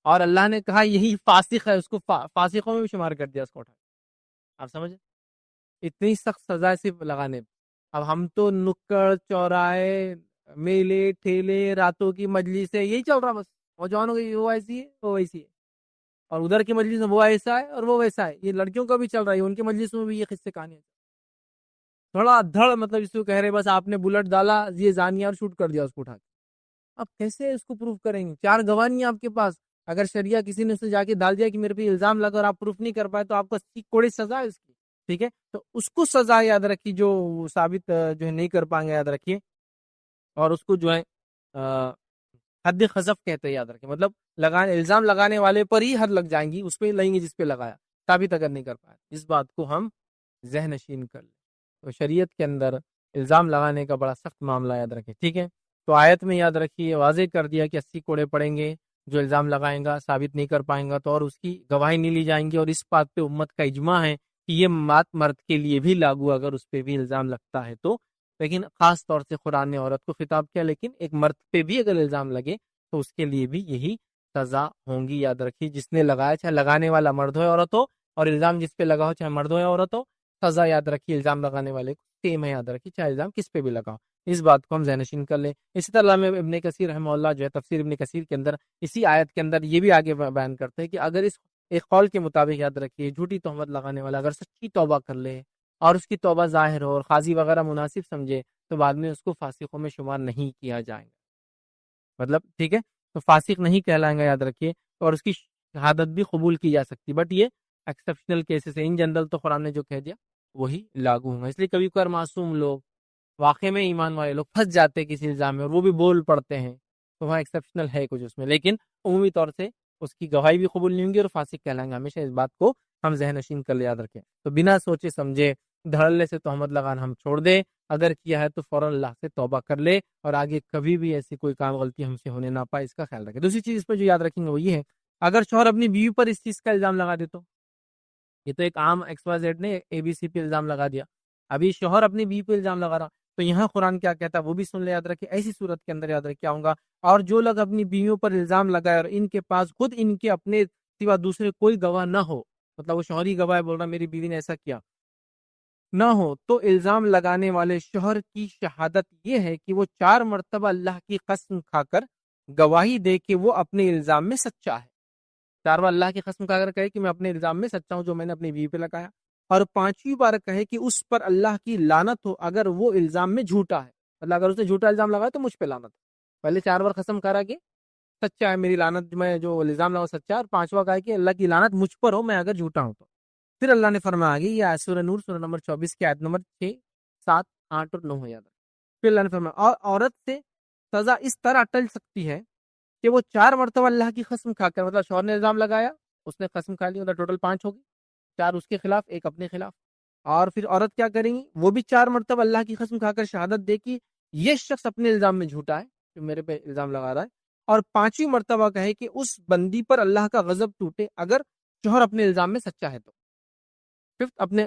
اور اللہ نے کہا یہی فاسق ہے، اس کو فاسقوں میں بھی شمار کر دیا اس کو، آپ سمجھے اتنی سخت سزا صرف لگانے۔ اب ہم تو نکڑ چوراہے میلے ٹھیلے راتوں کی مجلس سے یہی چل رہا، بس نوجوانوں کی وہ ایسی ہے وہ ویسی ہے، اور ادھر کی مجلس میں وہ ایسا ہے اور وہ ویسا ہے، یہ لڑکیوں کا بھی چل رہا ہے، ان کی مجلس میں بھی یہ قصے کہانی ہے، تھوڑا دھڑ مطلب اس کو کہہ رہے بس آپ نے بلٹ ڈالا یہ زانیہ اور شوٹ کر دیا اس کو اٹھا کے۔ اب کیسے اس کو پروف کریں گے، 4 گواہ نہیں آپ کے پاس، اگر شریعہ کسی نے اسے جا کے ڈال دیا کہ میرے پہ الزام لگا اور آپ پروف نہیں کر پائے تو آپ کو 80 کوڑے سزا ہے اس کی، ٹھیک ہے، تو اس کو سزا یاد رکھیے جو ثابت جو ہے نہیں کر پائیں گے، یاد رکھیے، اور اس کو جو ہے حد خذف کہتے ہیں، یاد رکھیں، مطلب الزام لگانے والے پر ہی حد لگ جائیں گی، اس پہ لیں گے جس پہ لگایا، ثابت اگر نہیں کر پائے، اس بات کو ہم ذہن نشین کر لیں۔ تو شریعت کے اندر الزام لگانے کا بڑا سخت معاملہ یاد رکھیں، ٹھیک ہے، تو آیت میں یاد رکھیے واضح کر دیا کہ 80 کوڑے پڑیں گے، جو الزام لگائیں گا ثابت نہیں کر پائیں گا تو اور اس کی گواہی نہیں لی جائیں گی، اور اس بات پہ امت کا اجماع ہے کہ یہ مرد کے لیے بھی لاگو اگر اس پہ بھی الزام لگتا ہے تو، لیکن خاص طور سے قرآن نے عورت کو خطاب کیا، لیکن ایک مرد پہ بھی اگر الزام لگے تو اس کے لیے بھی یہی سزا ہوں گی، یاد رکھیے، جس نے لگایا چاہے لگانے والا مرد ہو یا عورت ہو، اور الزام جس پہ لگا ہو چاہے مرد ہو یا عورت ہو، سزا یاد رکھیے الزام لگانے والے کو سیم ہے، یاد رکھیے، چاہے الزام کس پہ بھی لگاؤ، اس بات کو ہم ذہن نشین کر لیں۔ اسی طرح میں ابن کثیر رحمہ اللہ جو ہے تفسیر ابن کثیر کے اندر اسی آیت کے اندر یہ بھی آگے بیان کرتے ہیں کہ اگر اس ایک قول کے مطابق یاد رکھیے جھوٹی تہمت لگانے والا اگر سچی توبہ کر لے اور اس کی توبہ ظاہر ہو اور قاضی وغیرہ مناسب سمجھے تو بعد میں اس کو فاسقوں میں شمار نہیں کیا جائے گا، مطلب ٹھیک ہے، تو فاسق نہیں کہلائیں گا، یاد رکھیے، اور اس کی شہادت بھی قبول کی جا سکتی، بٹ یہ ایکسیپشنل کیسز ہے، ان جنرل تو قرآن نے جو کہہ دیا وہی لاگو ہوں گا۔ اس لیے کبھی کبھار معصوم لوگ واقع میں ایمان والے لوگ پھنس جاتے ہیں کسی الزام میں اور وہ بھی بول پڑتے ہیں، تو وہاں ایکسیپشنل ہے کچھ اس میں، لیکن عمومی طور سے اس کی گواہی بھی قبول نہیں ہوں گی اور فاسق کہلائیں گے، ہمیشہ اس بات کو ہم ذہن نشین کر لے، یاد رکھیں۔ تو بنا سوچے سمجھے دھڑلے سے تہمت لگانا ہم چھوڑ دیں، اگر کیا ہے تو فوراً اللہ سے توبہ کر لے اور آگے کبھی بھی ایسی کوئی کام غلطی ہم سے ہونے نہ پائے، اس کا خیال رکھیں۔ دوسری چیز اس پہ جو یاد رکھیں گے وہ یہ ہے، اگر شوہر اپنی بیوی پر اس چیز کا الزام لگا دے تو، یہ تو ایک عام ایکس وائی زیڈ نے اے بی سی پہ الزام لگا دیا، ابھی شوہر اپنی بیوی پہ الزام لگا رہا، تو یہاں قرآن کیا کہتا ہے وہ بھی سن لے، یاد رکھے، ایسی صورت کے اندر یاد رکھے ہوں گا، اور جو لوگ اپنی بیویوں پر الزام لگائے اور ان کے پاس خود ان کے اپنے سوا دوسرے کوئی گواہ نہ ہو، مطلب وہ شوہری گواہ بول رہا میری بیوی نے ایسا کیا نہ ہو، تو الزام لگانے والے شوہر کی شہادت یہ ہے کہ وہ 4 مرتبہ اللہ کی قسم کھا کر گواہی دے کہ وہ اپنے الزام میں سچا ہے، 4 بار اللہ کی قسم کھا کر کہے کہ میں اپنے الزام میں سچا ہوں جو میں نے اپنی بیوی پہ لگایا، اور 5ویں بار کہے کہ اس پر اللہ کی لعنت ہو اگر وہ الزام میں جھوٹا ہے، مطلب اگر اس نے جھوٹا الزام لگایا تو مجھ پہ لعنت ہے، پہلے 4 بار قسم کھا رہا کہ سچا ہے میری لعنت، میں جو الزام لگا سچا ہے، اور 5واں کہا کہ اللہ کی لعنت مجھ پر ہو میں اگر جھوٹا ہوں تو، پھر اللہ نے فرمایا آگے، یہ سورہ نور سورہ نمبر 24 کی آیت نمبر 6 7 8 اور 9 ہے، یاد ہے، پھر اللہ نے فرمایا اور عورت سے سزا اس طرح ٹل سکتی ہے کہ وہ 4 مرتبہ اللہ کی قسم کھا کر، مطلب شوہر نے الزام لگایا اس نے قسم کھا لی، مطلب ٹوٹل 5 ہوگی، 4 اس کے خلاف 1 اپنے خلاف، اور پھر عورت کیا کریں گی، وہ بھی 4 مرتبہ اللہ کی قسم کھا کر شہادت دے کہ یہ شخص اپنے الزام میں جھوٹا ہے جو میرے پہ الزام لگا رہا ہے، اور 5ویں مرتبہ کہے کہ اس بندی پر اللہ کا غضب ٹوٹے اگر شوہر اپنے الزام میں سچا ہے تو، 5 اپنے